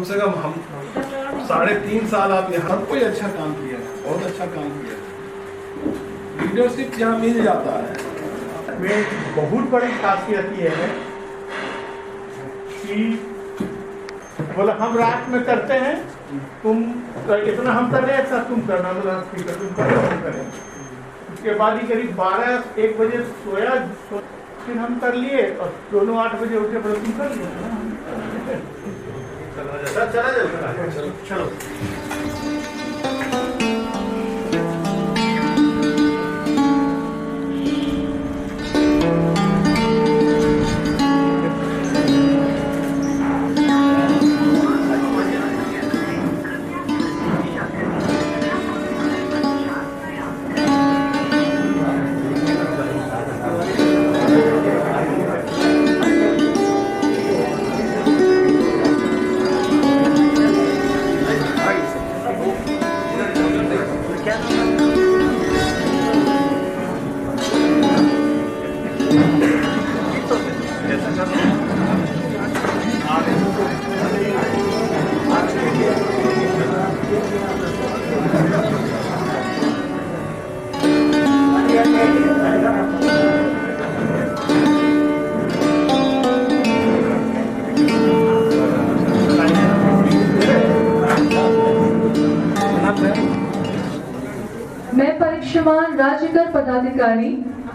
कम से कम हम 3.5 साल आप यहाँ कोई अच्छा काम किया है, बहुत अच्छा काम किया है। लीडरशिप यहाँ मिल जाता है। में बहुत बड़ी खासियत ये है कि बोला हम रात में करते हैं, तुम इतना हम कर रहे हैं, ऐसा तुम करना, बोला ठीक है तुम करो, हम करें। उसके बाद ही करीब 12-1 बजे सोया, फिर हम कर लिए और दोनों 8 बजे उठे, बोले तुम कर लिया। चलो मैं परीक्षमान राज्य कर पदाधिकारी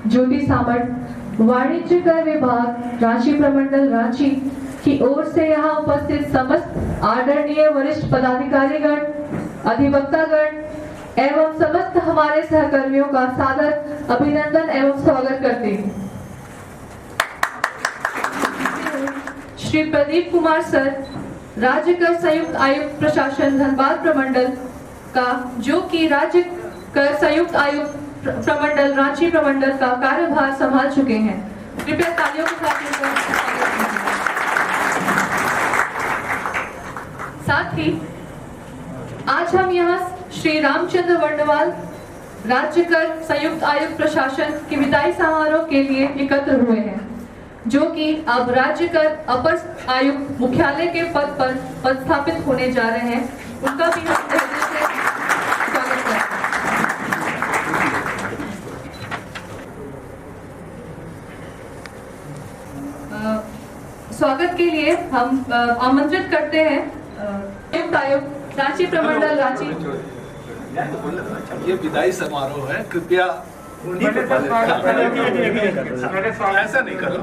ज्योति सामंत, वाणिज्य कर विभाग रांची प्रमंडल रांची की ओर से यहाँ उपस्थित समस्त आदरणीय वरिष्ठ पदाधिकारीगण, अधिवक्तागण एवं समस्त हमारे सहकर्मियों का सादर अभिनंदन एवं स्वागत करती हूँ। श्री प्रदीप कुमार सर, राज्य कर संयुक्त आयुक्त प्रशासन धनबाद प्रमंडल का, जो कि राज्य कर संयुक्त आयुक्त प्रमंडल रांची प्रमंडल का कार्यभार संभाल चुके हैं। कृपया तालियों के साथ साथ ही आज हम यहाँ श्री रामचंद्र वर्णवाल, राज्य कर संयुक्त आयुक्त प्रशासन की विदाई समारोह के लिए एकत्र हुए हैं, जो कि अब राज्य कर अपर आयुक्त मुख्यालय के पद पर पदस्थापित होने जा रहे हैं। उनका भी हम हृदय से स्वागत करते हैं। स्वागत के लिए हम आमंत्रित करते हैं संयुक्त आयुक्त रांची प्रमंडल रांची। ये विदाई समारोह है, कृपया ऐसा नहीं करो।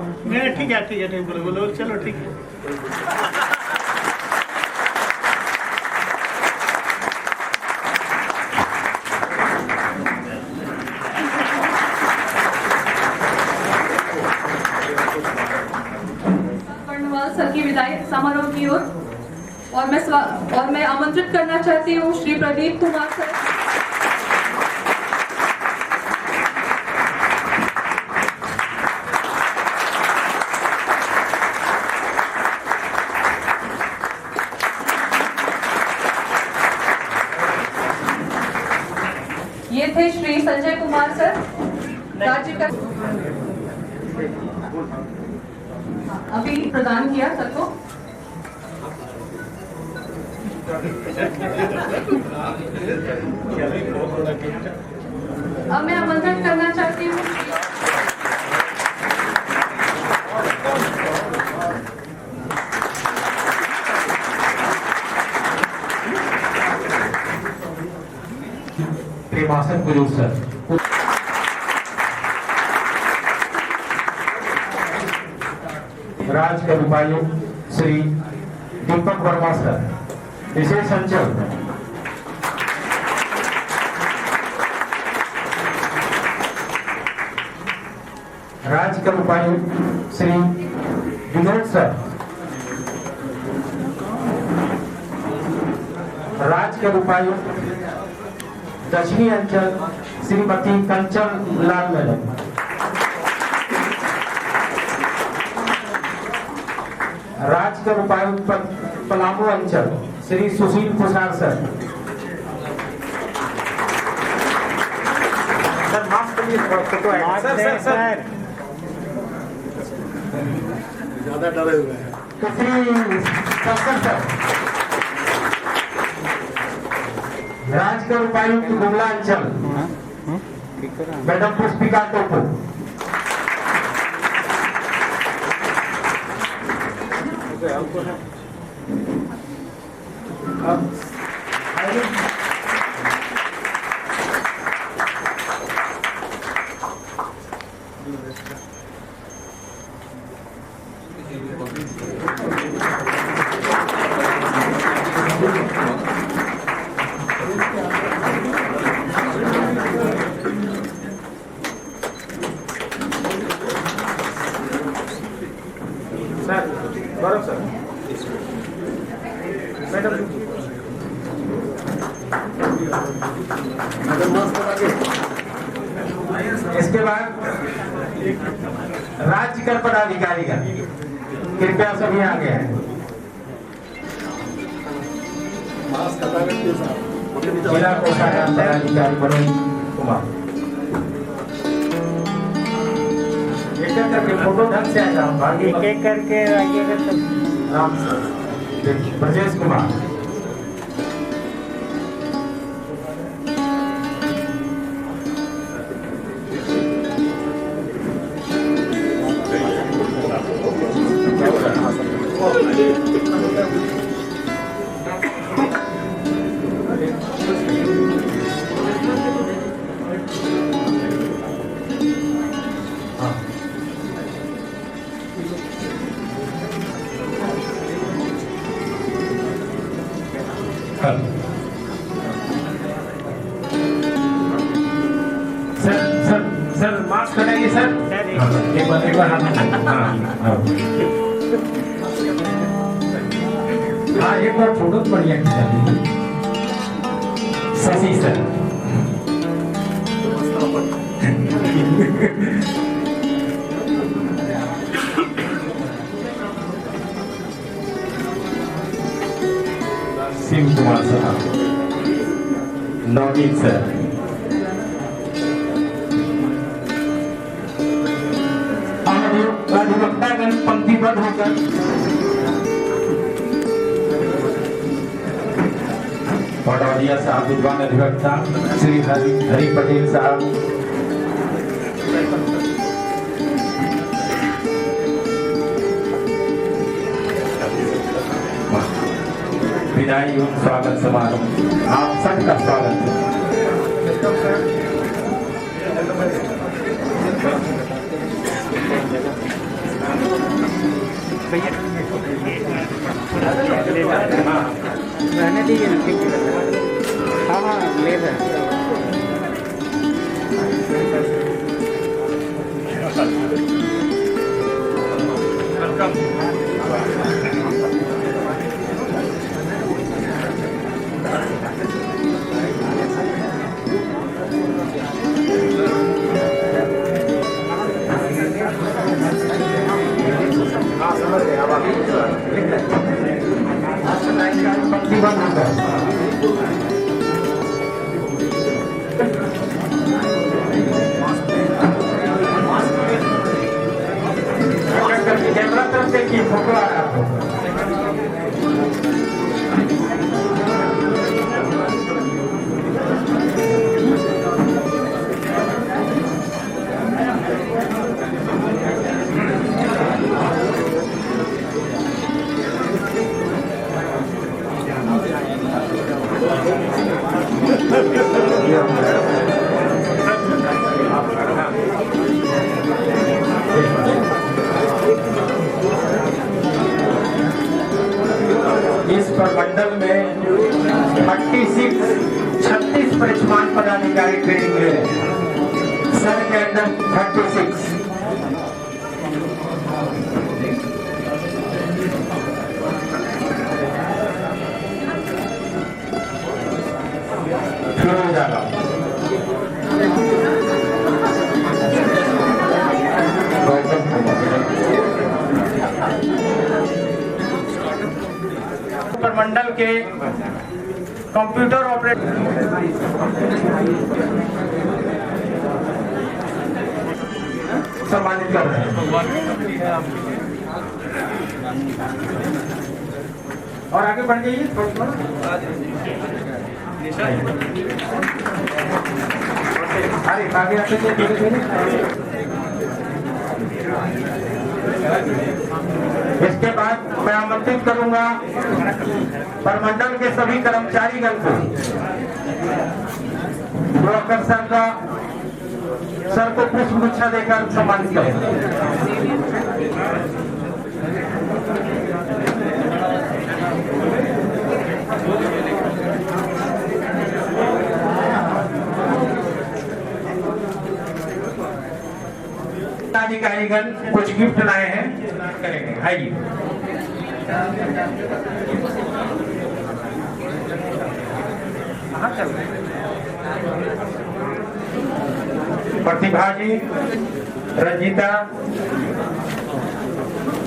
ठीक है बोलो चलो ठीक है। सर की विदाई समारोह की ओर और मैं आमंत्रित करना चाहती हूँ श्री प्रदीप कुमार सर। ये थे श्री संजय कुमार सर, राज्य का अभी प्रदान किया सबको। अब मैं आमंत्रित करना चाहती हूँ प्रेमासन गुरु सर, राज कर उपायुक्त श्री दीपक वर्मा सर, विशेष अंचल राज कर उपायुक्त श्री विनोद सर, राज कर उपायुक्त दक्षिणी अंचल श्रीमती कंचन लाल मैडम, राजकर उपायुक्त पलामू अंचल श्री सुशील कुमार सर, ज्यादा डरे हुए हैं। श्री शंकर सर, राजकर उपायुक्त गुमला अंचल मैडम पुष्पिका टोपो। सर गौरव सर मैडम इसके बाद राज्य कर पदाधिकारी का कृपया सभी आगे हैं। जिला कोषागार पदाधिकारी मनोज कुमार। एक एक करके फोटो ढंग से आ जाओ, बाकी एक एक करके आइएगा सब। Ram sir, Brajesh Kumar. Sir mask हटाइए सर। एक बार हाँ एक बार फोटो बढ़िया खींचा दीजिए। शशि सर। शिव कुमार साहब। नवनीत सर। अधिवक्तागण पंक्तिबद्ध होकर पटौदिया साहब, विद्वान अधिवक्ता श्री हरि पटेल साहब, विदाई एवं स्वागत समारोह आप सबका स्वागत है। रहने दीजिए ना, ठीक है। हाँ हाँ ले रहे कैमरा तरफ देखिए, फोटो आ रहा है। इस प्रमंडल में 36 परिचमान पदाधिकारी ट्रेनिंग ले रहे हैं। सर के अंदर 36। प्रमंडल के कंप्यूटर ऑपरेटर सम्मानित कर रहे हैं। और आगे बढ़ जाइए। अरे आगे आते हैं, धीरे-धीरे। इसके बाद मैं आमंत्रित करूंगा प्रमंडल के सभी कर्मचारीगण को ब्रोकर सर को पुष्पगुच्छा देकर सम्मानित करें। अधिकारीगण कुछ गिफ्ट लाए हैं, करेंगे। आइए। प्रतिभा जी, रंजीता,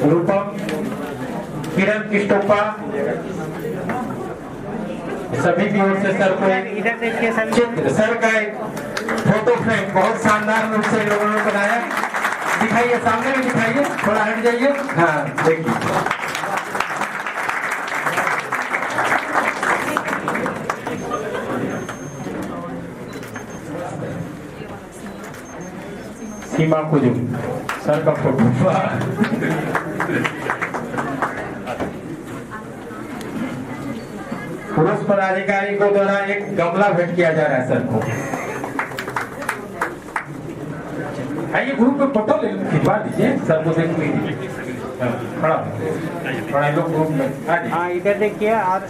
रूपम, किरण किस्टोपा, सभी की ओर से सर को इधर देखिए। सर का एक फोटो फ्रेम बहुत शानदार रूप से लोगों ने बनाया। दिखाइए, सामने में दिखाइए, थोड़ा हट जाइए। हाँ, देखिए। सीमा कुजू सर का फोटो। पुरुष पदाधिकारी को द्वारा एक गमला भेंट किया जा रहा है सर को। आइए, ग्रुप में फोटो ले खिंचवा दीजिए, सर को देख लीजिए। खड़ा लोग ग्रुप में। हाँ, इधर देखिए। और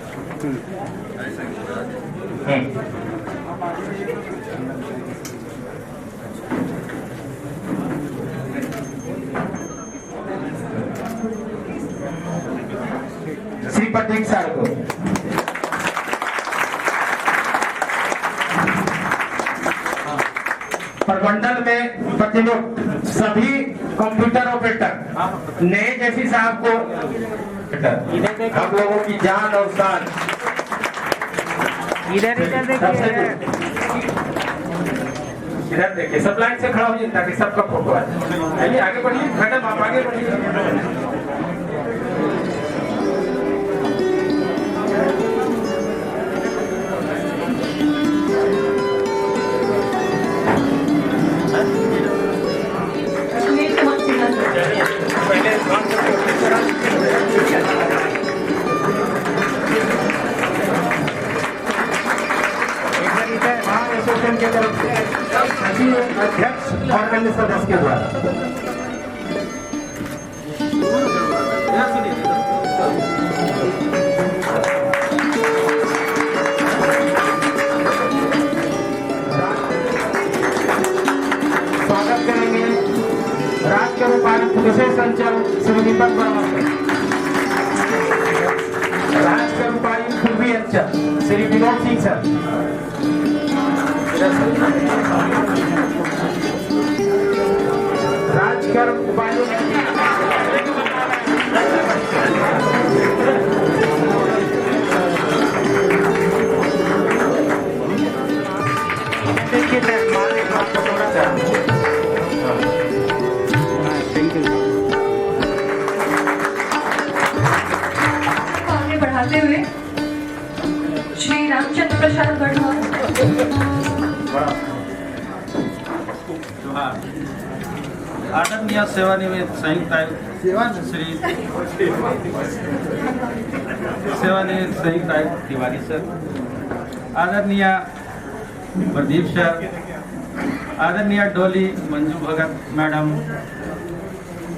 श्री प्रतीक सर को। प्रमंडल में प्रतिनियुक्त सभी कंप्यूटर ऑपरेटर नए जैसी साहब को हम लोगों की जान और शान। इधर देखिए, इधर देखिए। सब लाइन से खड़ा हो जाए ताकि सबका फोटो आए। आइए, आगे बढ़िए मैडम, आप आगे बढ़िए। के तरफ से अध्यक्ष और अन्य सदस्य के द्वारा स्वागत करेंगे राज्य के उपायुक्त विशेष अंचल श्री दीपक वर्मा, राज्य के उपायुक्त पूर्वी अंचल श्री विनोद सिंह सर, राजकर उपायुक्त आगे बढ़ाते हुए श्री रामचंद्र प्रसाद वर्मा, आदरणीय सेवानिवृत्त संयुक्त आयुक्त तिवारी सर, आदरणीय प्रदीप सर, आदरणीय डोली मंजू भगत मैडम,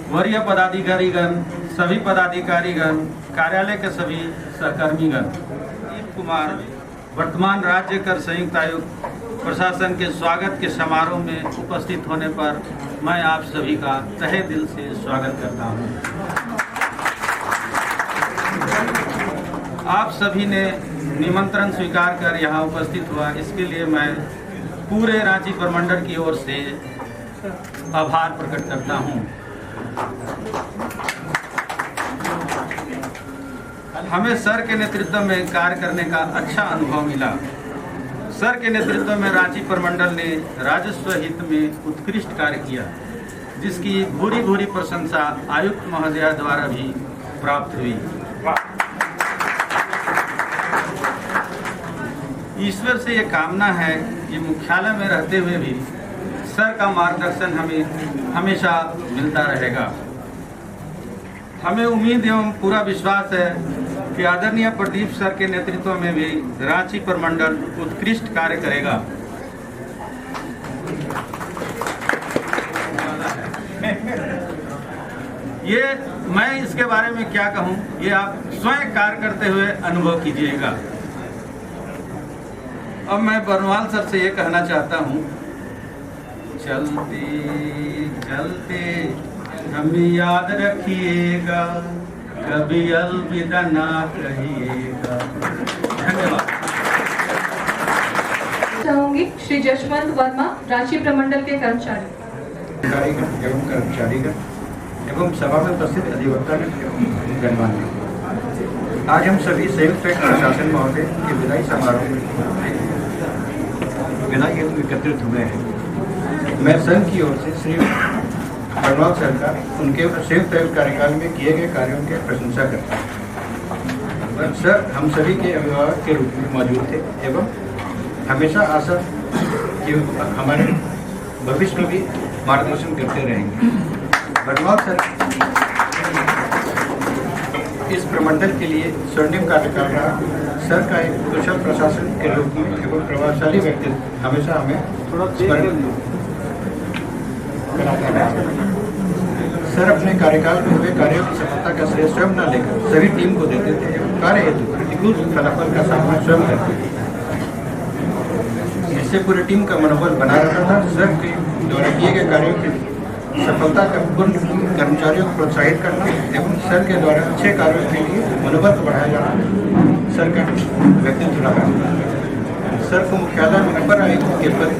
वरीय पदाधिकारीगण, सभी पदाधिकारीगण, कार्यालय के सभी सहकर्मीगण, कुमार वर्तमान राज्य कर संयुक्त आयुक्त प्रशासन के स्वागत के समारोह में उपस्थित होने पर मैं आप सभी का तहे दिल से स्वागत करता हूं। आप सभी ने निमंत्रण स्वीकार कर यहां उपस्थित हुआ, इसके लिए मैं पूरे रांची प्रमंडल की ओर से आभार प्रकट करता हूं। हमें सर के नेतृत्व में कार्य करने का अच्छा अनुभव मिला। सर के नेतृत्व में रांची प्रमंडल ने राजस्व हित में उत्कृष्ट कार्य किया, जिसकी भूरी भूरी प्रशंसा आयुक्त महोदया द्वारा भी प्राप्त हुई। ईश्वर से ये कामना है कि मुख्यालय में रहते हुए भी सर का मार्गदर्शन हमें हमेशा मिलता रहेगा। हमें उम्मीद एवं पूरा विश्वास है कि आदरणीय प्रदीप सर के नेतृत्व में भी रांची प्रमंडल उत्कृष्ट कार्य करेगा। ये मैं इसके बारे में क्या कहूँ, ये आप स्वयं कार्य करते हुए अनुभव कीजिएगा। अब मैं बरनवाल सर से ये कहना चाहता हूँ, चलते चलते हमें याद रखिएगा, कभी अलविदा ना कहिएगा। धन्यवाद। चाहूंगी श्री जशवंत वर्मा, रांची प्रमंडल के कर्मचारी। एवं कर्मचारीगण एवं सभा में उपस्थित अधिवक्तागण एवं गणमान्य, आज हम सभी संयुक्त प्रशासन महोदय के विदाई समारोह में विदाई हेतु एकत्रित हुए हैं। मैं संघ की ओर से श्री बरनवाल सर का उनके संयुक्त कार्यकाल में किए गए कार्यों की प्रशंसा करता हूँ। सर हम सभी के अभिभावक के रूप में मौजूद थे एवं हमेशा आशा कि हमारे भविष्य में भी मार्गदर्शन करते रहेंगे। बरनवाल सर इस प्रमंडल के लिए स्वर्णिम कार्यकाल रहा। सर का एक कुशल प्रशासन के रूप में एवं प्रभावशाली व्यक्तित्व हमेशा हमें स्मरण कराता रहा। सर अपने कार्यकाल में हुए कार्यों की सफलता का श्रेय स्वयं न लेकर सभी टीम को देते थे एवं कार्य हेतु प्रतिकूल फलाफल का सामना स्वयं करते थे, जिससे पूरी टीम का मनोबल बना रहता था। सर के द्वारा किए गए कार्यों की सफलता का पूर्ण कर्मचारियों को प्रोत्साहित करना एवं सर के द्वारा अच्छे कार्यों के लिए मनोबल को बढ़ाया जाना सर का व्यक्तित्व रहा। सर को मुख्यालय में नंबर आयुक्त के पद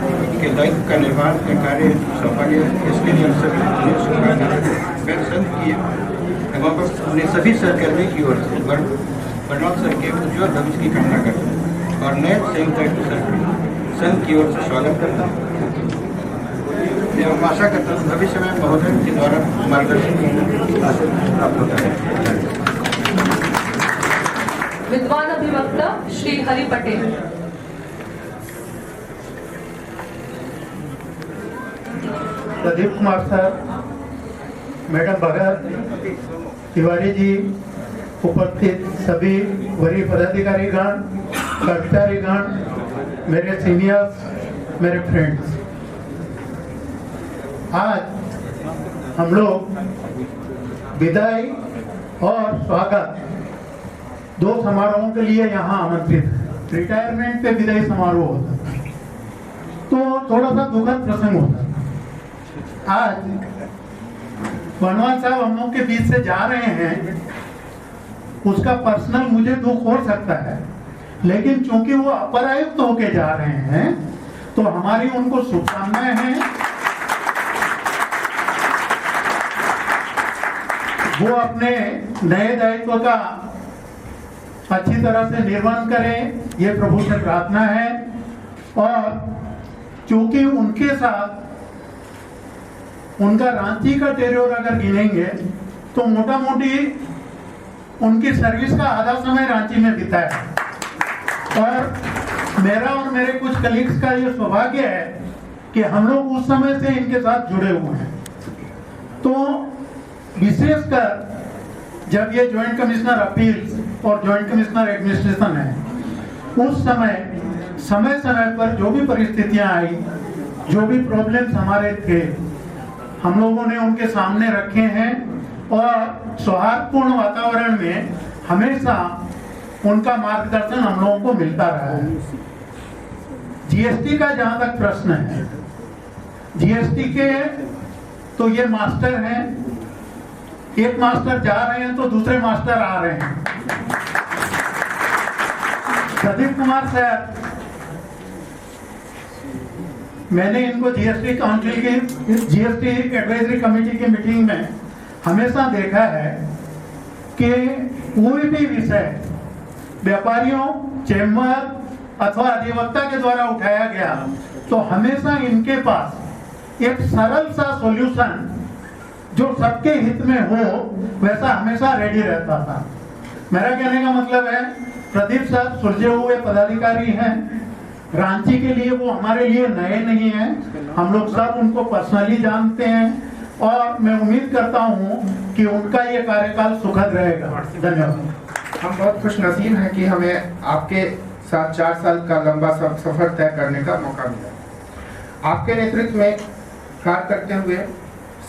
के दायित्व का निर्वहन का कार्य सौंपा गया। इसके लिए हम सभी मैं संघ की एवं अपने सभी सहकर्मी की ओर से बरनवाल सर के उज्ज्वल भविष्य की कामना करता हूँ और नए संयुक्त सर संघ की ओर से स्वागत करता हूँ एवं आशा करता हूँ भविष्य में महोदय के द्वारा मार्गदर्शन प्राप्त होता है। विद्वान अभिवक्ता श्री हरि पटेल। प्रदीप कुमार सर, मैडम भगत, तिवारी जी, उपस्थित सभी वरीय पदाधिकारीगण, कर्मचारीगण, मेरे सीनियर्स, मेरे फ्रेंड्स, आज हम लोग विदाई और स्वागत दो समारोहों के लिए यहाँ आमंत्रित हैं। रिटायरमेंट पे विदाई समारोह होता तो थोड़ा सा दुखद प्रसंग होता। आज बरनवाल साहब हम लोग के बीच से जा रहे हैं, उसका पर्सनल मुझे दुख हो सकता है, लेकिन चूंकि वो अपर आयुक्त होके जा रहे हैं तो हमारी उनको शुभकामनाएं हैं। वो अपने नए दायित्व का अच्छी तरह से निर्वहन करें, ये प्रभु से प्रार्थना है। और चूंकि उनके साथ उनका रांची का टेरियोर अगर गिनेंगे तो मोटा मोटी उनकी सर्विस का आधा समय रांची में बिता है। और मेरा और मेरे कुछ कलीग्स का ये सौभाग्य है कि हम लोग उस समय से इनके साथ जुड़े हुए हैं। तो विशेषकर जब ये ज्वाइंट कमिश्नर अपील्स और ज्वाइंट कमिश्नर एडमिनिस्ट्रेशन है, उस समय समय पर जो भी परिस्थितियां आई, जो भी प्रॉब्लम्स हमारे थे, हम लोगों ने उनके सामने रखे हैं और सौहार्दपूर्ण वातावरण में हमेशा उनका मार्गदर्शन हम लोगों को मिलता रहा है। जीएसटी का जहां तक प्रश्न है, जीएसटी के तो ये मास्टर हैं, एक मास्टर जा रहे हैं तो दूसरे मास्टर आ रहे हैं। प्रदीप कुमार सर, मैंने इनको जीएसटी काउंसिल की जीएसटी एडवाइजरी कमेटी की मीटिंग में हमेशा देखा है कि कोई भी विषय व्यापारियों, चेंबर अथवा अधिवक्ता के द्वारा उठाया गया तो हमेशा इनके पास एक सरल सा सॉल्यूशन जो सबके हित में हो वैसा हमेशा रेडी रहता था। मेरा कहने का मतलब है, प्रदीप साहब सुलझे हुए पदाधिकारी हैं, रांची के लिए वो हमारे लिए नए नहीं हैं, हम लोग सब उनको पर्सनली जानते हैं और मैं उम्मीद करता हूं कि उनका ये कार्यकाल सुखद रहेगा। धन्यवाद। हम बहुत खुश नसीब हैं कि हमें आपके साथ 4 साल का लंबा सफर तय करने का मौका मिला। आपके नेतृत्व में कार्य करते हुए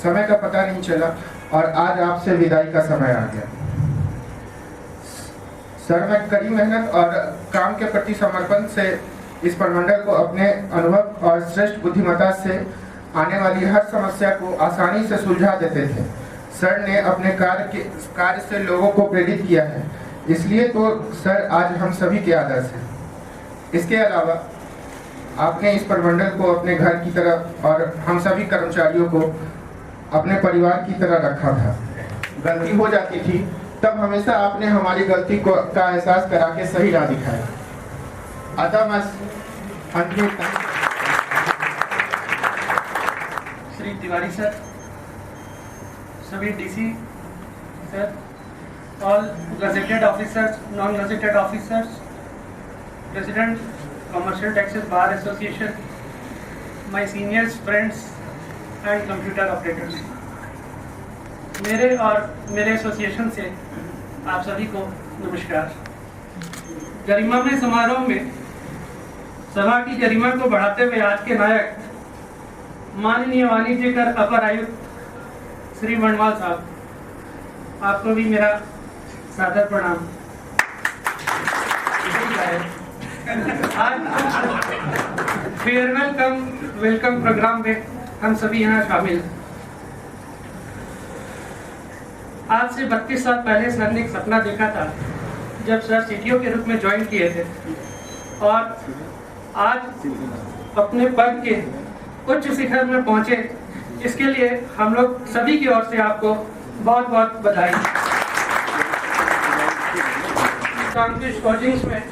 समय का पता नहीं चला और आज आपसे विदाई का समय आ गया। सर, मैं कड़ी मेहनत और काम के प्रति समर्पण से इस प्रमंडल को अपने अनुभव और श्रेष्ठ बुद्धिमत्ता से आने वाली हर समस्या को आसानी से सुलझा देते थे। सर ने अपने कार्य से लोगों को प्रेरित किया है, इसलिए तो सर आज हम सभी के आदर्श हैं। इसके अलावा आपने इस प्रमंडल को अपने घर की तरह और हम सभी कर्मचारियों को अपने परिवार की तरह रखा था। गलती हो जाती थी तब हमेशा आपने हमारी गलती का एहसास करा के सही राह दिखाया। अतः मैं अंत में श्री तिवारी सर, सभी DC sir, all gazetted officers, non-gazetted officers, President, Commercial Taxes Bar Association, my seniors, friends and computer operators. मेरे और मेरे एसोसिएशन से आप सभी को नमस्कार। गरिमामय समारोह में सभा की गरिमा को बढ़ाते हुए आज के नायक माननीय वाणिज्य कर अपर आयुक्त श्री वनवाल साहब, आपको भी मेरा सादर प्रणाम। आज फेयरवेल कम वेलकम प्रोग्राम में हम सभी यहाँ शामिल हैं। आज से 32 साल पहले सर ने एक सपना देखा था जब सर सीटीओ के रूप में ज्वाइन किए थे और आज अपने पद के उच्च शिखर में पहुंचे। इसके लिए हम लोग सभी की ओर से आपको बहुत बहुत बधाई। कांग्रेस कोचिंग्स में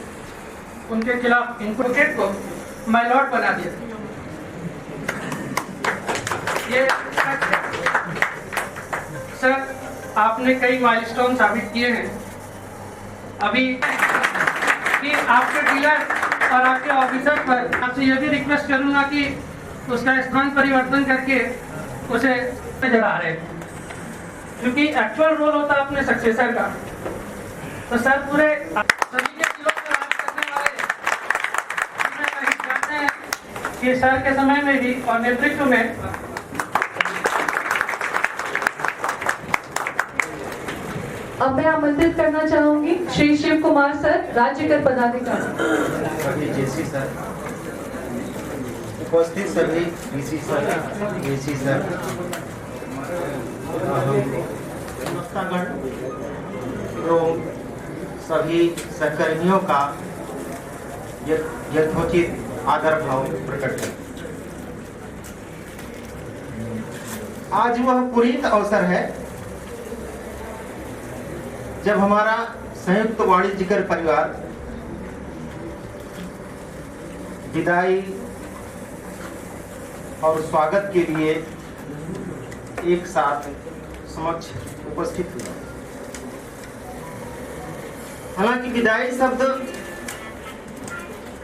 उनके खिलाफ इनपुटेड को माइलॉट बना दिया। ये सर आपने कई माइलस्टोन साबित किए हैं अभी कि आपके डीलर और आपके ऑफिसर पर। आपसे यह भी रिक्वेस्ट करूंगा कि उसका स्थान परिवर्तन करके उसे जला रहे, क्योंकि एक्चुअल रोल होता है अपने सक्सेसर का। तो सर पूरे सभी के दिलों पर राज करने वाले चाहते हैं कि सर के समय में भी और नेतृत्व में अब मैं आमंत्रित करना चाहूंगी श्री शिव कुमार सर, राज्य कर पदाधिकारी। सभी जेसी सर, उपस्थित सभी डीसी सर, जेसी सर, एवं सभी सहकर्मियों का यथोचित आदर भाव प्रकट है। आज वह पुनीत अवसर है जब हमारा संयुक्त वाणिज्यकर परिवार विदाई और स्वागत के लिए एक साथ समक्ष उपस्थित हुआ। हालांकि विदाई शब्द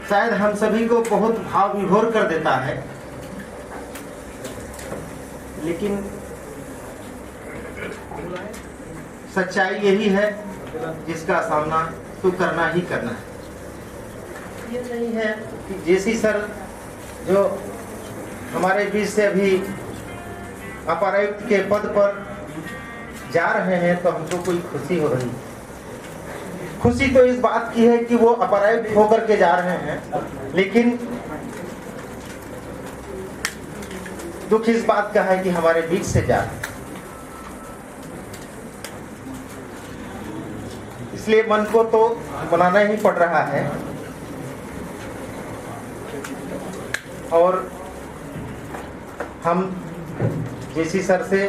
शायद हम सभी को बहुत भाव विभोर कर देता है, लेकिन सच्चाई यही है जिसका सामना तो करना ही करना है। ये नहीं है कि जेसी सर जो हमारे बीच से अभी अपर आयुक्त के पद पर जा रहे हैं तो हमको कोई खुशी हो रही। खुशी तो इस बात की है कि वो अपर आयुक्त होकर के जा रहे हैं, लेकिन दुख इस बात का है कि हमारे बीच से जा रहे हैं। इसलिए मन को तो बनाना ही पड़ रहा है और हम जेसी सर से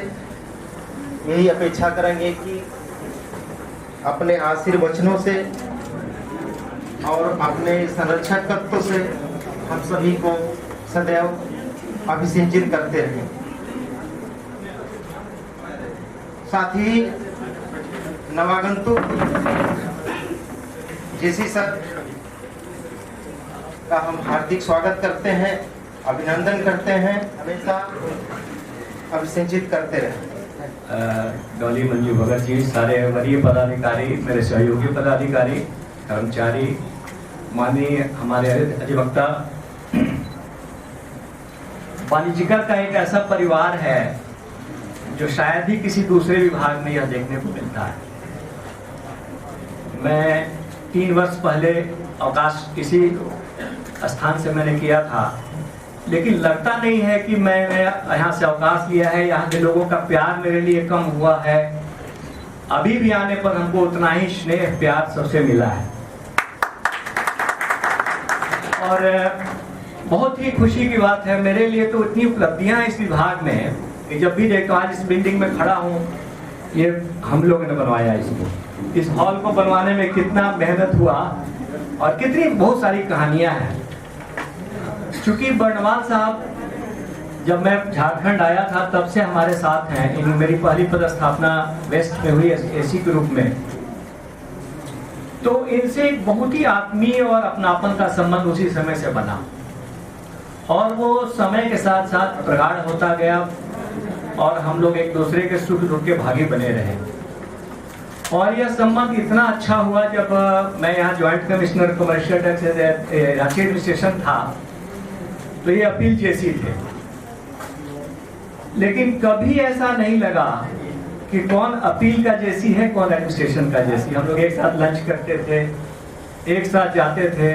यही अपेक्षा करेंगे कि अपने आशीर्वचनों से और अपने संरक्षक तत्व से हम सभी को सदैव अभिसिंचित करते रहें। साथ ही नवागंतुक जेसी सर का हम हार्दिक स्वागत करते हैं, अभिनंदन करते हैं, हमेशा अभिषेचित करते रहे। डॉली मंजू भगत जी, सारे वरीय पदाधिकारी, मेरे सहयोगी पदाधिकारी, कर्मचारी, माननीय हमारे अधिवक्ता, वाणिज्यकर का एक ऐसा परिवार है जो शायद ही किसी दूसरे विभाग में यह देखने को मिलता है। मैं 3 वर्ष पहले अवकाश किसी स्थान से मैंने किया था, लेकिन लगता नहीं है कि मैंने यहाँ से अवकाश लिया है। यहाँ के लोगों का प्यार मेरे लिए कम हुआ है। अभी भी आने पर हमको उतना ही स्नेह प्यार सबसे मिला है। और बहुत ही खुशी की बात है मेरे लिए, तो इतनी उपलब्धियां हैं इस विभाग में कि जब भी देखता हूँ, आज इस बिल्डिंग में खड़ा हूँ, ये हम लोगों ने बनवाया इसको। इस हॉल को बनवाने में कितना मेहनत हुआ और कितनी बहुत सारी कहानियां हैं। चूंकि बर्नवाल साहब जब मैं झारखंड आया था तब से हमारे साथ हैं। इन मेरी पहली पदस्थापना वेस्ट में हुई एसी के रूप में, तो इनसे एक बहुत ही आत्मीय और अपनापन का संबंध उसी समय से बना और वो समय के साथ साथ प्रगाढ़ होता गया और हम लोग एक दूसरे के सुख दुख के भागी बने रहे। और यह संबंध इतना अच्छा हुआ जब मैं यहाँ joint commissioner commercial tax Ranchi administration था, तो ये अपील जैसी थे। लेकिन कभी ऐसा नहीं लगा कि कौन अपील का जैसी है, कौन एडमिनिस्ट्रेशन का जैसी। हम लोग एक साथ लंच करते थे, एक साथ जाते थे।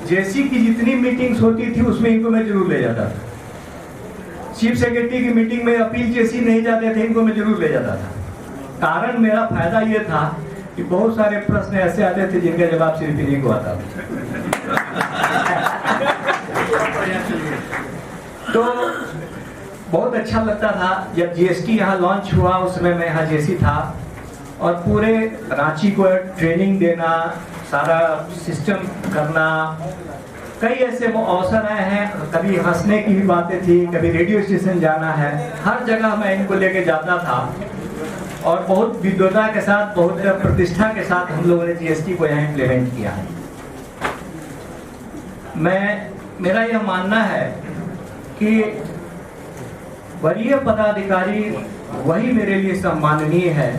जैसी की जितनी मीटिंग्स होती थी उसमें इनको मैं जरूर ले जाता था। चीफ सेक्रेटरी की मीटिंग में अपील जैसी नहीं जाते थे, इनको मैं जरूर ले जाता था। कारण मेरा फायदा ये था कि बहुत सारे प्रश्न ऐसे आते थे जिनका जवाब सिर्फ इन्हीं को आता था। तो बहुत अच्छा लगता था जब जीएसटी यहाँ लॉन्च हुआ, उसमें मैं यहाँ जेसी था और पूरे रांची को ट्रेनिंग देना, सारा सिस्टम करना, कई ऐसे अवसर आए हैं। कभी हंसने की भी बातें थी, कभी रेडियो स्टेशन जाना है, हर जगह मैं इनको लेके जाता था और बहुत विद्वता के साथ, बहुत प्रतिष्ठा के साथ हम लोगों ने जीएसटी को यहाँ इम्प्लीमेंट किया है। मेरा यह मानना है कि वरीय पदाधिकारी वही मेरे लिए सम्माननीय है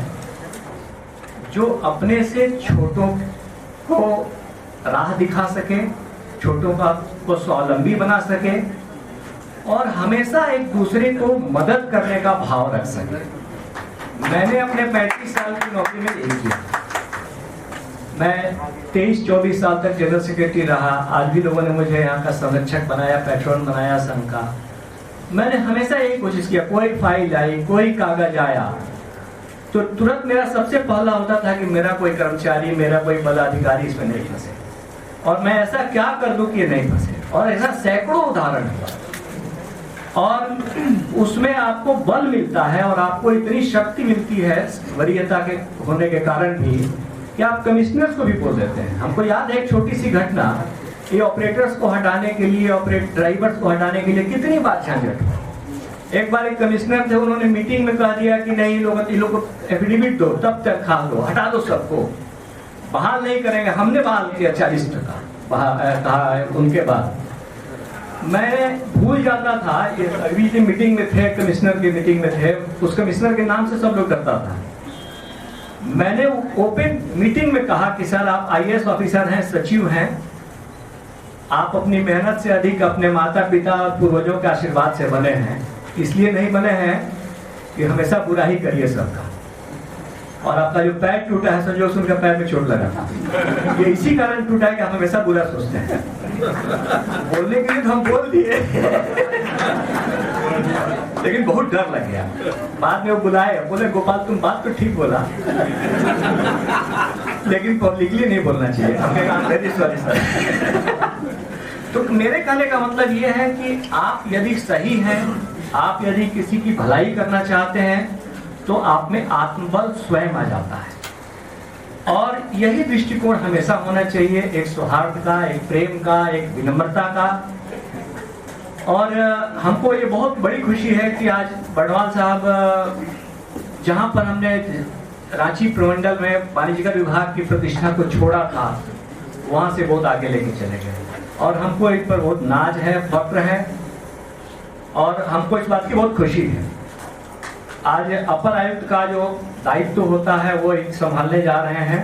जो अपने से छोटों को राह दिखा सके, छोटों को स्वावलंबी बना सके और हमेशा एक दूसरे को मदद करने का भाव रख सके। मैंने अपने 35 साल की नौकरी में यही किया। मैं 23-24 साल तक जनरल सेक्रेटरी रहा। आज भी लोगों ने मुझे यहाँ का संरक्षक बनाया, पैट्रन बनाया संघ का। मैंने हमेशा यही कोशिश किया, कोई फाइल आई, कोई कागज आया तो तुरंत मेरा सबसे पहला होता था कि मेरा कोई कर्मचारी, मेरा कोई पदाधिकारी इसमें नहीं फंसे और मैं ऐसा क्या कर दूं कि ये नहीं फंसे। और ऐसा सैकड़ों उदाहरण हुआ और उसमें आपको बल मिलता है और आपको इतनी शक्ति मिलती है वरीयता के होने के कारण भी कि आप कमिश्नर्स को भी बोल देते हैं। हमको याद है एक छोटी सी घटना, ये ऑपरेटर्स को हटाने के लिए, ड्राइवर्स को हटाने के लिए कितनी बार झंझट हुआ। एक बार एक कमिश्नर थे, उन्होंने मीटिंग में कह दिया कि नहीं, इन लोगों को एफिडेविट दो, तब तक खा लो, हटा दो सबको, बहाल नहीं करेंगे। हमने बहाल किया 40% कहा। उनके बाद मैं भूल जाता था, अभी जो मीटिंग में थे, कमिश्नर की मीटिंग में थे, उस कमिश्नर के नाम से सब लोग डरता था। मैंने ओपन मीटिंग में कहा कि सर आप आईएएस ऑफिसर हैं, सचिव हैं, आप अपनी मेहनत से अधिक अपने माता पिता और पूर्वजों के आशीर्वाद से बने हैं। इसलिए नहीं बने हैं कि हमेशा बुरा ही करिए सबका। और आपका जो पैर टूटा है, समझो उनका पैर में चोट लगा था, ये इसी कारण टूटा है कि आप हमेशा बुरा सोचते हैं। बोलने के लिए तो हम बोल दिए लेकिन बहुत डर लग गया। बाद में वो बुलाए, बोले गोपाल तुम बात तो ठीक बोला लेकिन पब्लिकली नहीं बोलना चाहिए। हमने कहा तो मेरे कहने का मतलब ये है कि आप यदि सही हैं, आप यदि किसी की भलाई करना चाहते हैं तो आप में आत्मबल स्वयं आ जाता है। और यही दृष्टिकोण हमेशा होना चाहिए, एक सौहार्द का, एक प्रेम का, एक विनम्रता का। और हमको ये बहुत बड़ी खुशी है कि आज बर्नवाल साहब, जहां पर हमने रांची प्रमंडल में वाणिज्यकर विभाग की प्रतिष्ठा को छोड़ा था, वहां से बहुत आगे लेके चले गए। और हमको इन पर बहुत नाज है, फक्र है और हमको इस बात की बहुत खुशी है। आज अपर आयुक्त का जो दायित्व होता है वो एक संभालने जा रहे हैं।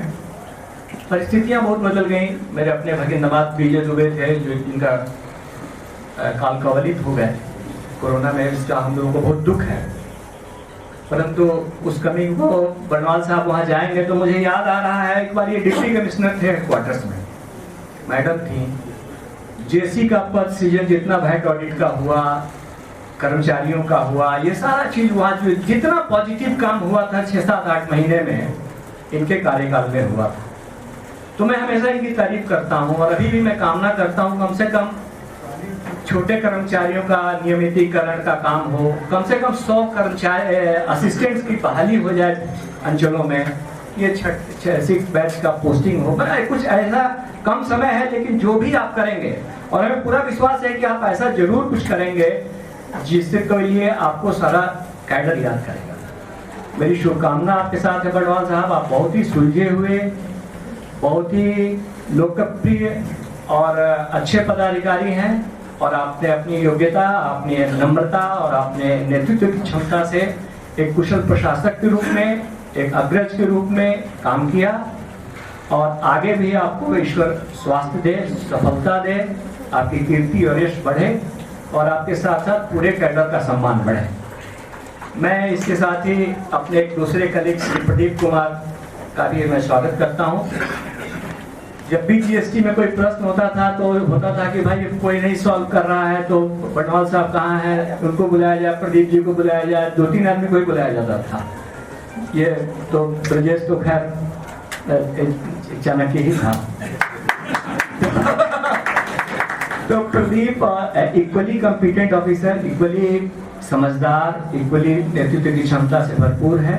परिस्थितियां बहुत बदल गई। मेरे अपने भगिन नवाज विजय दुबे थे जो जिनका काल कवलित हो गए कोरोना में, इसका हम लोगों को बहुत दुख है। परंतु उस कमी को बनवाल साहब वहाँ जाएंगे तो मुझे याद आ रहा है, एक बार ये डिप्टी कमिश्नर थे हेडक्वार्टर्स में, मैडम थी, जेसी का पद सीजन जितना वैट ऑडिट का हुआ, कर्मचारियों का हुआ, ये सारा चीज वहाँ जो जितना पॉजिटिव काम हुआ था 6-7-8 महीने में इनके कार्यकाल में हुआ था। तो मैं हमेशा इनकी तारीफ करता हूँ और अभी भी मैं कामना करता हूँ कम से कम छोटे कर्मचारियों का नियमितीकरण का काम हो, कम से कम 100 कर्मचारी असिस्टेंट्स की बहाली हो जाए अंचलों में, ये 6 बैच का पोस्टिंग हो। कुछ ऐसा कम समय है लेकिन जो भी आप करेंगे, और हमें पूरा विश्वास है कि आप ऐसा जरूर कुछ करेंगे जिससे तो ये आपको सारा कैडर याद करेगा। मेरी शुभकामना आपके साथ है बड़वाल साहब। आप बहुत ही सुलझे हुए, बहुत ही लोकप्रिय और अच्छे पदाधिकारी हैं और आपने अपनी योग्यता, अपनी नम्रता और अपने नेतृत्व की क्षमता से एक कुशल प्रशासक के रूप में, एक अग्रज के रूप में काम किया और आगे भी आपको ईश्वर स्वास्थ्य दे, सफलता दे, आपकी कीर्ति और यश बढ़े और आपके साथ साथ पूरे कैडर का सम्मान बढ़े। मैं इसके साथ ही अपने एक दूसरे कलीग श्री प्रदीप कुमार का भी मैं स्वागत करता हूँ। जब भी जीएसटी में कोई प्रश्न होता था तो होता था कि भाई कोई नहीं सॉल्व कर रहा है तो बटवाल साहब कहाँ हैं, उनको बुलाया जाए, प्रदीप जी को बुलाया जाए, 2-3 आदमी को ही बुलाया जाता था। ये तो ब्रजेश तो खैर चाणक्य ही था। तो Pradeep equally competent officer, equally समझदार, इक्वली नेतृत्व की क्षमता से भरपूर है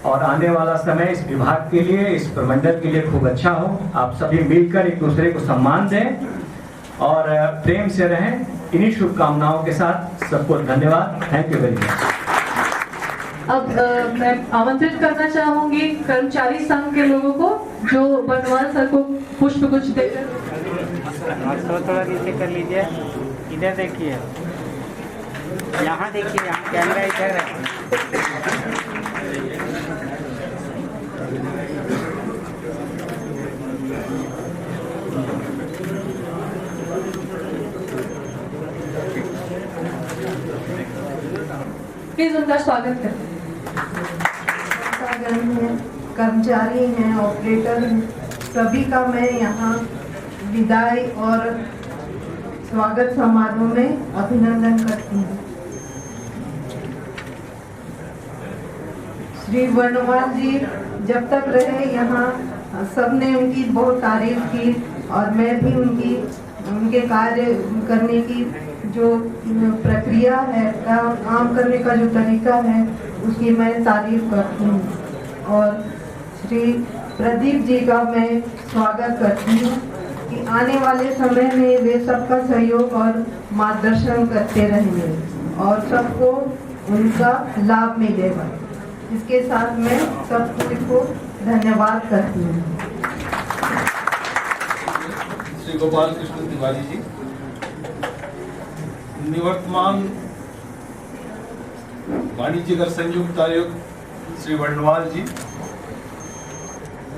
और आने वाला समय इस विभाग के लिए, इस प्रमंडल के लिए खूब अच्छा हो। आप सभी मिलकर एक दूसरे को सम्मान दें और प्रेम से रहें। इन्हीं शुभकामनाओं के साथ सबको धन्यवाद। Thank you very much. अब मैं आमंत्रित करना चाहूंगी कर्मचारी संघ के लोगों को जो बनवाल सर को पुष्प गुच्छ देकर। थोड़ा नीचे कर लीजिए, इधर देखिए, यहाँ देखिए, यहाँ कैमरा इधर है। प्लीज उनका स्वागत करें। कर्मचारी हैं, ऑपरेटर हैं, सभी का मैं यहाँ विदाई और स्वागत समारोह में अभिनंदन करती हूँ। श्री वर्णवाल जी जब तक रहे यहाँ सबने उनकी बहुत तारीफ की और मैं भी उनके कार्य करने की जो प्रक्रिया है, काम करने का जो तरीका है उसकी मैं तारीफ करती हूँ। और श्री प्रदीप जी का मैं स्वागत करती हूँ कि आने वाले समय में वे सबका सहयोग और मार्गदर्शन करते रहेंगे और सबको उनका लाभ मिलेगा। इसके साथ मैं सबको धन्यवाद करती हूँ। श्री गोपाल कृष्ण तिवारी जी, निवर्तमान वाणिज्यकर संयुक्त आयुक्त श्री वर्णवाल जी,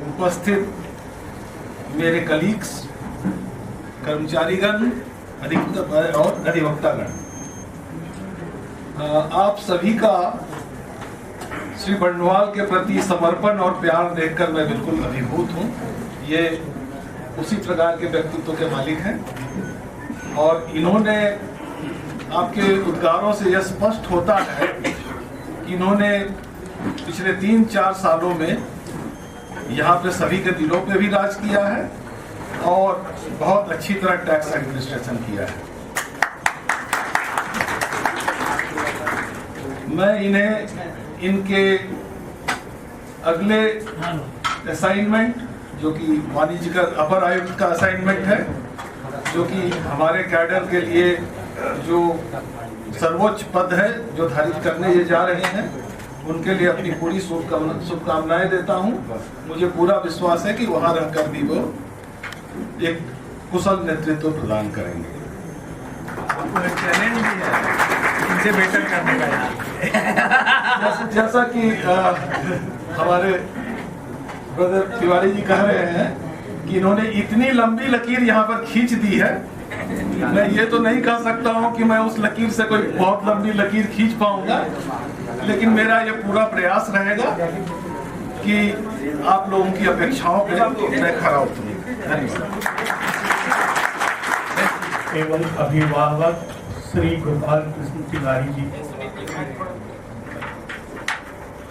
उपस्थित मेरे कलीग्स, कर्मचारीगण और अधिवक्तागण, आप सभी का श्री वर्णवाल के प्रति समर्पण और प्यार देखकर मैं बिल्कुल अभिभूत हूँ। ये उसी प्रकार के व्यक्तित्व के मालिक हैं और इन्होंने, आपके उद्गारों से यह स्पष्ट होता है कि इन्होंने पिछले 3-4 सालों में यहाँ पे सभी के दिलों पे भी राज किया है और बहुत अच्छी तरह टैक्स एडमिनिस्ट्रेशन किया है। मैं इन्हें इनके अगले असाइनमेंट, जो कि वाणिज्यकर अपर आयुक्त का असाइनमेंट है, जो कि हमारे कैडर के लिए जो सर्वोच्च पद है जो धारित करने ये जा रहे हैं, उनके लिए अपनी पूरी शुभकामनाएं देता हूं। मुझे पूरा विश्वास है कि वहां रहकर भी वो एक कुशल नेतृत्व प्रदान करेंगे। चैलेंज भी है इनसे बेटर करने का। जैसा कि हमारे ब्रदर तिवारी जी कह रहे हैं कि इन्होंने इतनी लंबी लकीर यहाँ पर खींच दी है, मैं ये तो नहीं कह सकता हूँ कि मैं उस लकीर से कोई बहुत लंबी लकीर खींच पाऊंगा, लेकिन मेरा ये पूरा प्रयास रहेगा कि आप लोगों की अपेक्षाओं पे मैं खरा उतरूं। धन्यवाद। एवं अभिभावक श्री गोपाल कृष्ण तिवारी जी,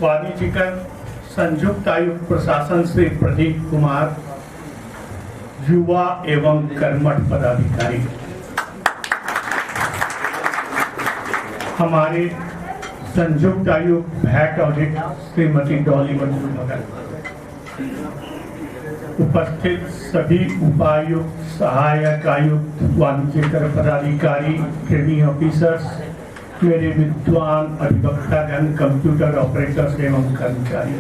वाणिज्यकर संयुक्त आयुक्त प्रशासन श्री प्रदीप कुमार, युवा एवं कर्मठ पदाधिकारी, हमारे संयुक्त आयुक्त भैट ऑडिट श्रीमती डॉली मंजू भगत, उपस्थित सभी उपायुक्त, सहायक आयुक्त, वाणिज्यकर पदाधिकारी, ट्रेनिंग ऑफिसर्स, मेरे विद्वान अधिवक्तागण, कंप्यूटर ऑपरेटर्स एवं कर्मचारी,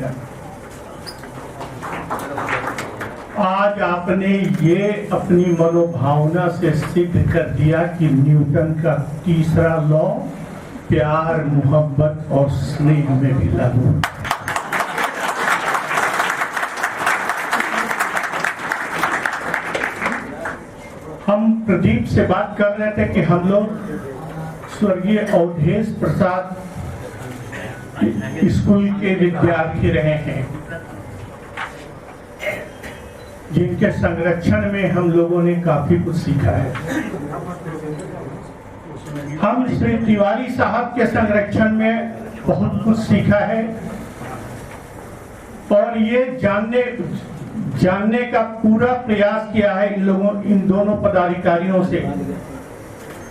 आज आपने ये अपनी मनोभावना से सिद्ध कर दिया कि न्यूटन का तीसरा लॉ प्यार, मोहब्बत और स्नेह में भी लागू है। हम प्रदीप से बात कर रहे थे कि हम लोग स्वर्गीय अवधेश प्रसाद स्कूल के विद्यार्थी रहे हैं, जिनके संरक्षण में हम लोगों ने काफी कुछ सीखा है। हम श्री तिवारी साहब के संरक्षण में बहुत कुछ सीखा है और ये जानने का पूरा प्रयास किया है इन दोनों पदाधिकारियों से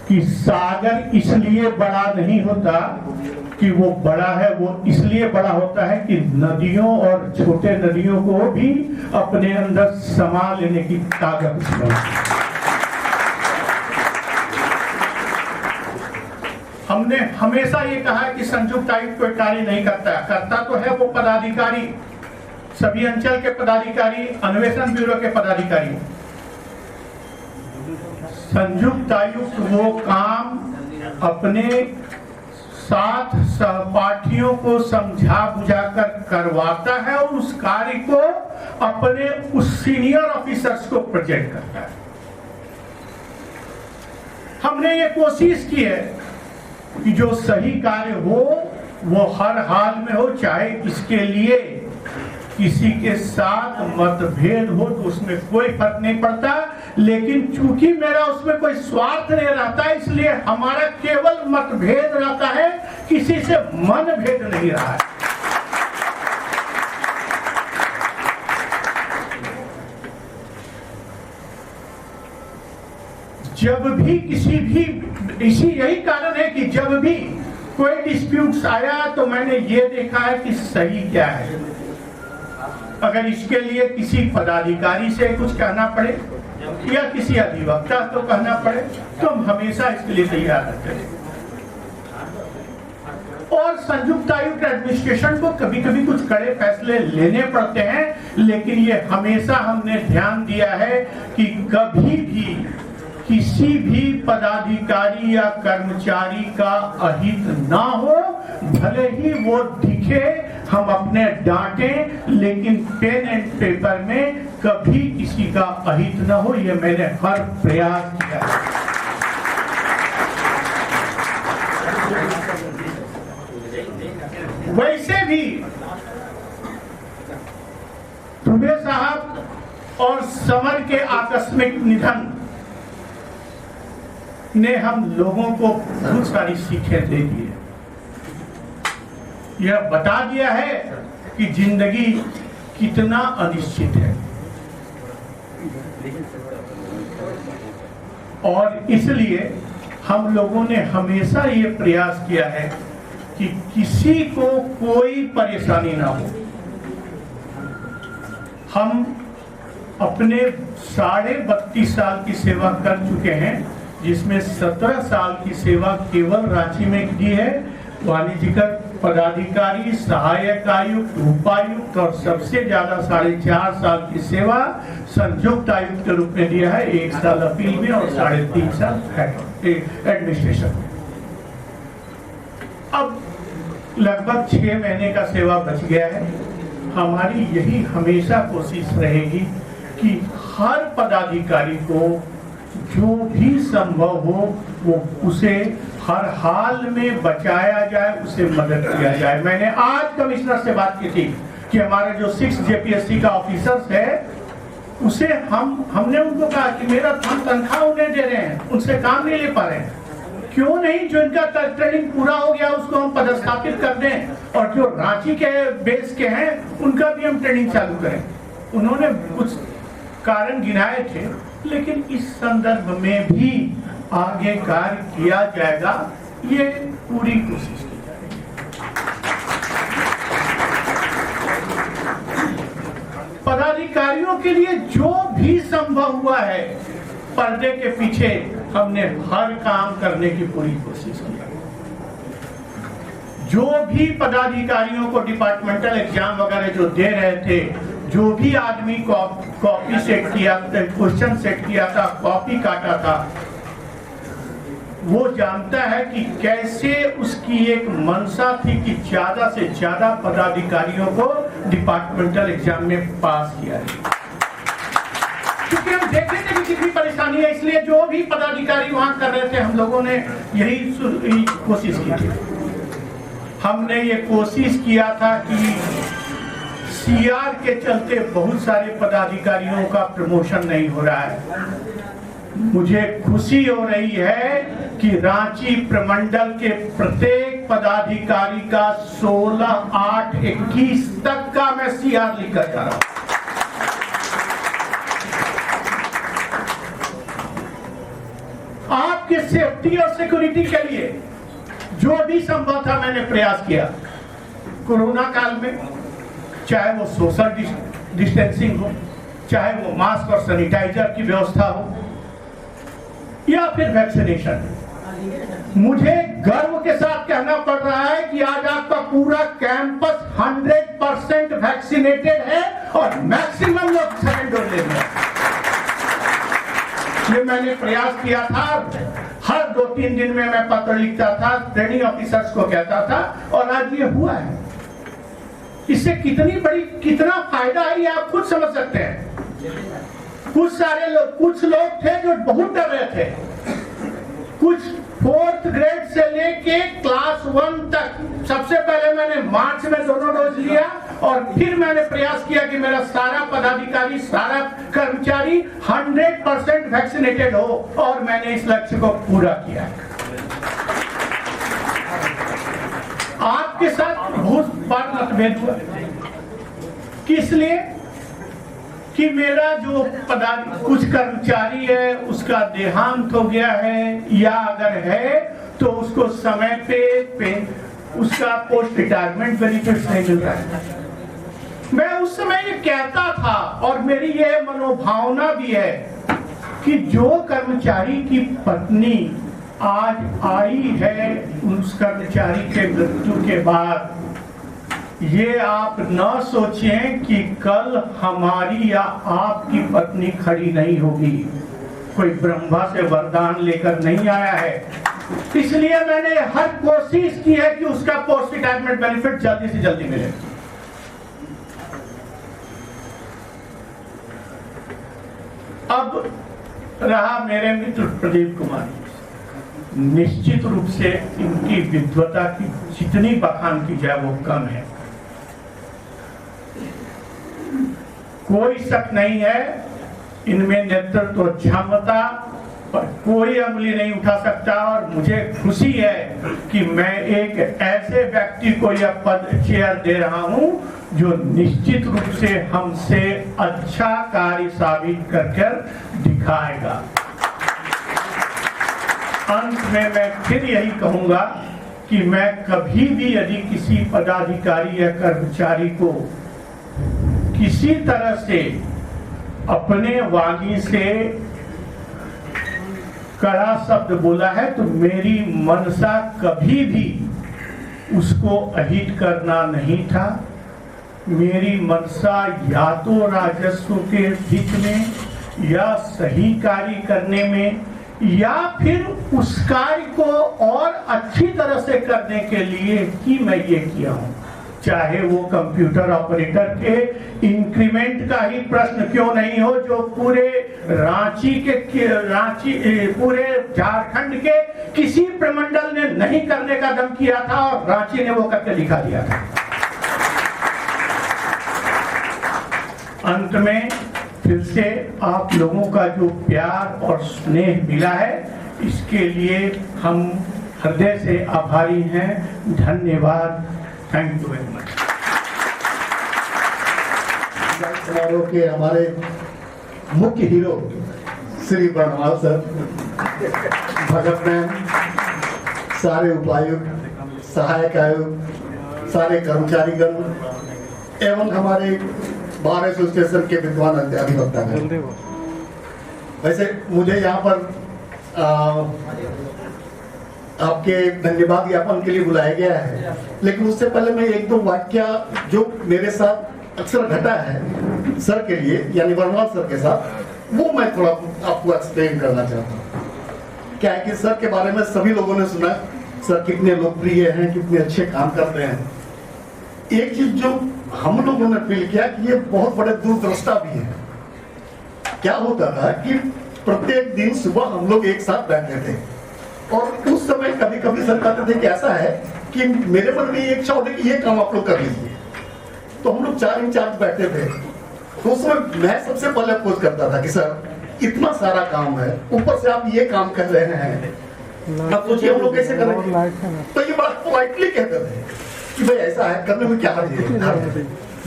कि सागर इसलिए बड़ा नहीं होता कि वो बड़ा है, वो इसलिए बड़ा होता है कि नदियों और छोटे नदियों को भी अपने अंदर समा लेने की ताकत उसमें। हमने हमेशा ये कहा है कि संयुक्त आयुक्त कोई कार्य नहीं करता तो है वो पदाधिकारी, सभी अंचल के पदाधिकारी, अन्वेषण ब्यूरो के पदाधिकारी। संयुक्त आयुक्त वो काम अपने साथ सहपाठियों को समझा बुझाकर करवाता है और उस कार्य को अपने उस सीनियर ऑफिसर्स को प्रेजेंट करता है। हमने ये कोशिश की है कि जो सही कार्य हो वो हर हाल में हो, चाहे इसके लिए किसी के साथ मतभेद हो तो उसमें कोई फर्क नहीं पड़ता, लेकिन चूंकि मेरा उसमें कोई स्वार्थ नहीं रहता इसलिए हमारा केवल मतभेद रहता है, किसी से मनभेद नहीं रहा है। जब भी यही कारण है कि जब भी कोई डिस्प्यूट्स आया तो मैंने ये देखा है कि सही क्या है। अगर इसके लिए किसी पदाधिकारी से कुछ कहना पड़े या किसी अधिवक्ता को कहना पड़े तो हम हमेशा इसके लिए तैयार रहते हैं। और संयुक्त आयुक्त एडमिनिस्ट्रेशन को कभी कभी कुछ कड़े फैसले लेने पड़ते हैं, लेकिन ये हमेशा हमने ध्यान दिया है कि कभी भी किसी भी पदाधिकारी या कर्मचारी का अहित ना हो, भले ही वो दिखे हम अपने डांटें, लेकिन पेन एंड पेपर में कभी किसी का अहित ना हो, ये मैंने हर प्रयास किया है। वैसे भी दुबे साहब और समर के आकस्मिक निधन ने हम लोगों को बहुत सारी सीखें दे दी है। यह बता दिया है कि जिंदगी कितना अनिश्चित है और इसलिए हम लोगों ने हमेशा ये प्रयास किया है कि किसी को कोई परेशानी ना हो। हम अपने 32.5 साल की सेवा कर चुके हैं, जिसमें 17 साल की सेवा केवल रांची में की है। वाणिज्यकर पदाधिकारी, सहायक आयुक्त, उपायुक्त और सबसे ज्यादा 4.5 साल की सेवा संयुक्त आयुक्त के रूप में दिया है, 1 साल अपील में और 3.5 साल एडमिनिस्ट्रेशन में। अब लगभग 6 महीने का सेवा बच गया है। हमारी यही हमेशा कोशिश रहेगी कि हर पदाधिकारी को जो भी संभव हो वो उसे हर हाल में बचाया जाए, उसे मदद किया जाए। मैंने आज कमिश्नर से बात की थी कि हमारे जो 6 JPSC का ऑफिसर्स है उसे हमने उनको कहा कि मेरा हम तनख्वाह उन्हें दे रहे हैं, उनसे काम नहीं ले पा रहे हैं, क्यों नहीं जो इनका ट्रेनिंग पूरा हो गया उसको हम पदस्थापित कर दें और जो रांची के बेस के हैं उनका भी हम ट्रेनिंग चालू करें। उन्होंने कुछ कारण गिनाए थे, लेकिन इस संदर्भ में भी आगे कार्य किया जाएगा, ये पूरी कोशिश की जाएगी। पदाधिकारियों के लिए जो भी संभव हुआ है पर्दे के पीछे हमने हर काम करने की पूरी कोशिश की। जो भी पदाधिकारियों को डिपार्टमेंटल एग्जाम वगैरह जो दे रहे थे, जो भी आदमी कॉपी सेट किया, क्वेश्चन सेट किया था, कॉपी काटा था, वो जानता है कि कैसे उसकी एक मंशा थी कि ज्यादा से ज्यादा पदाधिकारियों को डिपार्टमेंटल एग्जाम में पास किया है। क्योंकि हम देखते थे कि कितनी परेशानी है, इसलिए जो भी पदाधिकारी वहां कर रहे थे हम लोगों ने यही कोशिश की थी। हमने ये कोशिश किया था कि CR के चलते बहुत सारे पदाधिकारियों का प्रमोशन नहीं हो रहा है। मुझे खुशी हो रही है कि रांची प्रमंडल के प्रत्येक पदाधिकारी का 16/8/21 तक का मैं CR लिखकर जा रहा हूं। आपके सेफ्टी और सिक्योरिटी के लिए जो भी संभव था मैंने प्रयास किया। कोरोना काल में चाहे वो सोशल डिस्टेंसिंग हो, चाहे वो मास्क और सैनिटाइजर की व्यवस्था हो, या फिर वैक्सीनेशन। मुझे गर्व के साथ कहना पड़ रहा है कि आज आपका पूरा कैंपस 100% वैक्सीनेटेड है और मैक्सिमम लोग सेकेंड डोज ले रहे हैं। ये मैंने प्रयास किया था, हर 2-3 दिन में मैं पत्र लिखता था, ट्रेनिंग ऑफिसर्स को कहता था, और आज ये हुआ है। इससे कितना फायदा है ये आप खुद समझ सकते हैं। कुछ लोग थे जो बहुत डर रहे थे, कुछ 4th ग्रेड से लेके क्लास 1 तक। सबसे पहले मैंने मार्च में दोनों डोज लिया और फिर मैंने प्रयास किया कि मेरा सारा पदाधिकारी, सारा कर्मचारी 100% वैक्सीनेटेड हो, और मैंने इस लक्ष्य को पूरा किया। आपके साथ बहुत बार मतभेद हुआ, किस लिए कि मेरा जो कुछ कर्मचारी है उसका देहांत हो गया है, या अगर है तो उसको समय पे उसका पोस्ट रिटायरमेंट बेनिफिट नहीं मिल रहा है। मैं उस समय ये कहता था, और मेरी ये मनोभावना भी है कि जो कर्मचारी की पत्नी आज आई है उस कर्मचारी के मृत्यु के बाद, ये आप न सोचें कि कल हमारी या आपकी पत्नी खड़ी नहीं होगी। कोई ब्रह्मा से वरदान लेकर नहीं आया है। इसलिए मैंने हर कोशिश की है कि उसका पोस्ट रिटायरमेंट बेनिफिट जल्दी से जल्दी मिले। अब रहा मेरे मित्र प्रदीप कुमार, निश्चित रूप से इनकी विद्वता की जितनी बखान की जाए वो कम है। कोई शक नहीं है इनमें नेतृत्व क्षमता पर कोई अंगुली नहीं उठा सकता, और मुझे खुशी है कि मैं एक ऐसे व्यक्ति को यह पद चेयर दे रहा हूं जो निश्चित रूप से हमसे अच्छा कार्य साबित कर दिखाएगा। अंत में मैं फिर यही कहूंगा कि मैं कभी भी यदि किसी पदाधिकारी या कर्मचारी को किसी तरह से अपने वाणी से कड़ा शब्द बोला है तो मेरी मनसा कभी भी उसको अहित करना नहीं था। मेरी मंशा या तो राजस्व के हित में या सही कार्य करने में या फिर उस कार्य को और अच्छी तरह से करने के लिए ही मैं ये किया हूँ। चाहे वो कंप्यूटर ऑपरेटर के इंक्रीमेंट का ही प्रश्न क्यों नहीं हो, जो पूरे पूरे झारखंड के किसी प्रमंडल ने नहीं करने का दम किया था और रांची ने वो करके दिखा दिया था। अंत में फिर से आप लोगों का जो प्यार और स्नेह मिला है, इसके लिए हम हृदय से आभारी हैं। धन्यवाद। Thank you very much. समारोह के हमारे मुख्य हीरो श्री बर्णवाल सर, भगत मैम, सारे उपायुक्त, सहायक आयुक्त, सारे कर्मचारीगण एवं हमारे बार एसोसिएशन के विद्वान अधिवक्तागण। वैसे मुझे यहाँ पर आपके धन्यवाद ज्ञापन के लिए बुलाया गया है, लेकिन उससे पहले मैं एक दो वाक्य जो मेरे साथ अक्सर घटा है सर के लिए, यानी बर्णवाल सर के साथ, वो मैं थोड़ा आपको एक्सप्लेन करना चाहता हूँ। क्या है कि सर के बारे में सभी लोगों ने सुना, सर कितने लोकप्रिय हैं, कितने अच्छे काम करते हैं। एक चीज जो हम लोगों ने फील किया कि ये बहुत बड़े दूरदृष्टा भी है। क्या होता था कि प्रत्येक दिन सुबह हम लोग एक साथ बैठते थे और उस समय कभी कभी सर कहते थे कि ऐसा है कि मेरे मन में एक इच्छा होती कि ये काम आप लोग कर लीजिए। तो हम लोग 4 इंचार्ज बैठे थे, तो उस समय मैं सबसे पहले अप्रोच करता था कि सर इतना सारा काम है, ऊपर से आप ये काम कर रहे हैं, अब सोचिए हम लोग कैसे करेंगे। तो ये बात पोलाइटली कहते थे कि भाई ऐसा है, करने में क्या है,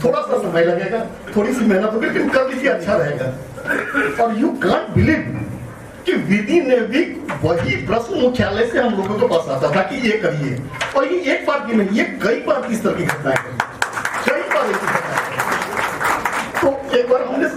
थोड़ा सा समय लगेगा, थोड़ी सी मेहनत होगी, लेकिन कर लीजिए, अच्छा रहेगा। और यू कांट बिलीव कि विधि ने भी वही प्रश्न मुख्यालय से हम लोगों को पास आता था कि ये करिए, और ये एक बार की नहीं, ये कई बार इस तरह की घटनाएं करी, कई बार ऐसी घटनाएं। तो एक बार हमने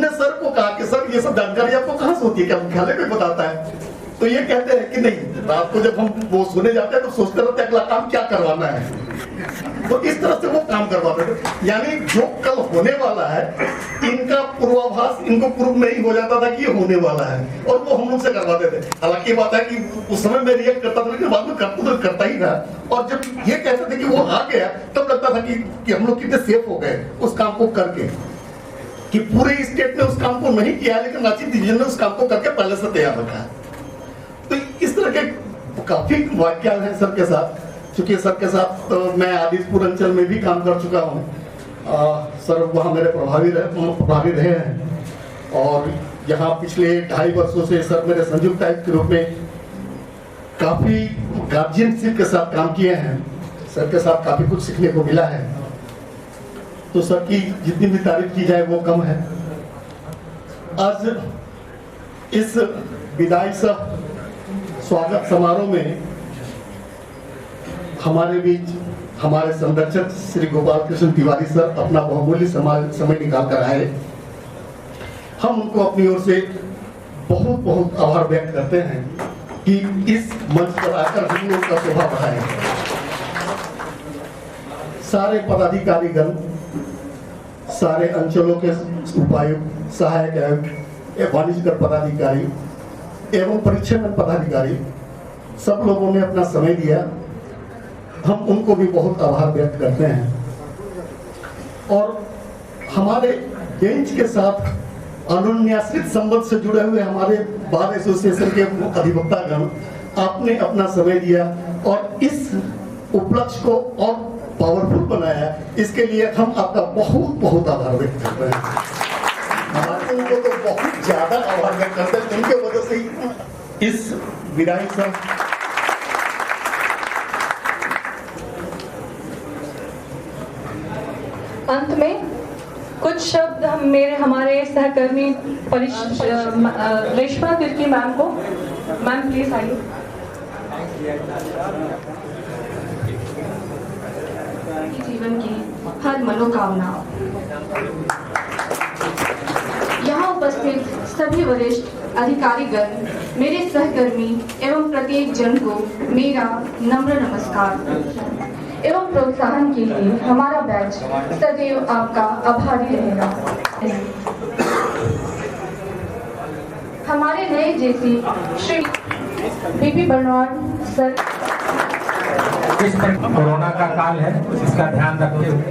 सर को कहा कि सर ये सब जानकारी आपको कहाँ से होती है, क्या मुख्यालय को बताता है? तो ये कहते हैं कि नहीं, रात को जब हम वो सोने जाते हैं तो सोचते रहते हैं अगला काम क्या करवाना है। तो इस तरह से वो काम करवाते थे, यानी जो कल होने वाला है इनका पूर्वाभास इनको पूर्व में ही हो जाता था कि ये होने वाला है, और वो हम लोग से करवाते थे। हालांकि बात है कि उस समय मैं रिएक्ट करता था, लेकिन बाद में करता ही था। और जब ये कहते थे कि वो आ गया, तब लगता था कि हम लोग कितने सेफ हो गए उस काम को करके, कि पूरे स्टेट ने उस काम को नहीं किया, लेकिन रांची डिवीजन ने उस काम को करके पहले से तैयार रखा है। तो इस तरह के काफी वाक्य हैं सर के साथ, क्योंकि सर के साथ मैं आदितपुर अंचल में भी काम कर चुका हूँ। सर वहाँ मेरे प्रभावी रहे हैं, और यहाँ पिछले 2.5 वर्षों से सर मेरे संयुक्त आयुक्त के रूप में काफी गार्जियनशिप के साथ काम किए हैं। सर के साथ काफी कुछ सीखने को मिला है। तो सर की जितनी भी तारीफ की जाए वो कम है। आज इस विदाई स्वागत समारोह में हमारे बीच हमारे संरक्षक श्री गोपाल कृष्ण तिवारी सर अपना बहुमूल्य समय निकाल कर आए। हम उनको अपनी ओर से बहुत बहुत आभार व्यक्त करते हैं कि इस मंच पर आकर हम लोग का शोभा बढ़ाए। सारे पदाधिकारीगण, सारे अंचलों के उपायुक्त, सहायक आयुक्त, वाणिज्य पदाधिकारी एवं परीक्षण पदाधिकारी, सब लोगों ने अपना समय दिया। हम उनको भी बहुत आभार व्यक्त करते हैं। और हमारे बेंच के साथ अनुन्यासित संबंध से जुड़े हुए हमारे बार एसोसिएशन के अधिवक्तागण, आपने अपना समय दिया और इस उपलक्ष्य को और पावरफुल बनाया। इसके लिए हम आपका बहुत बहुत आभार व्यक्त करते हैं। हमारे उनको तो बहुत ज्यादा आभार व्यक्त करते हैं, उनके वजह से ही इस विदाई सब। अंत में कुछ शब्द हमारे सहकर्मी रेशमा तिर्की मैम को। मैम प्लीज आइए। जीवन की हर मनोकामना। यहाँ उपस्थित सभी वरिष्ठ अधिकारीगण, मेरे सहकर्मी एवं प्रत्येक जन को मेरा नम्र नमस्कार एवं प्रोत्साहन के लिए हमारा बैच सदैव आपका आभारी रहेगा। हमारे नए जेसी श्री बीपी बर्नवाल सर, इस पर कोरोना का काल है, इसका ध्यान रखते हुए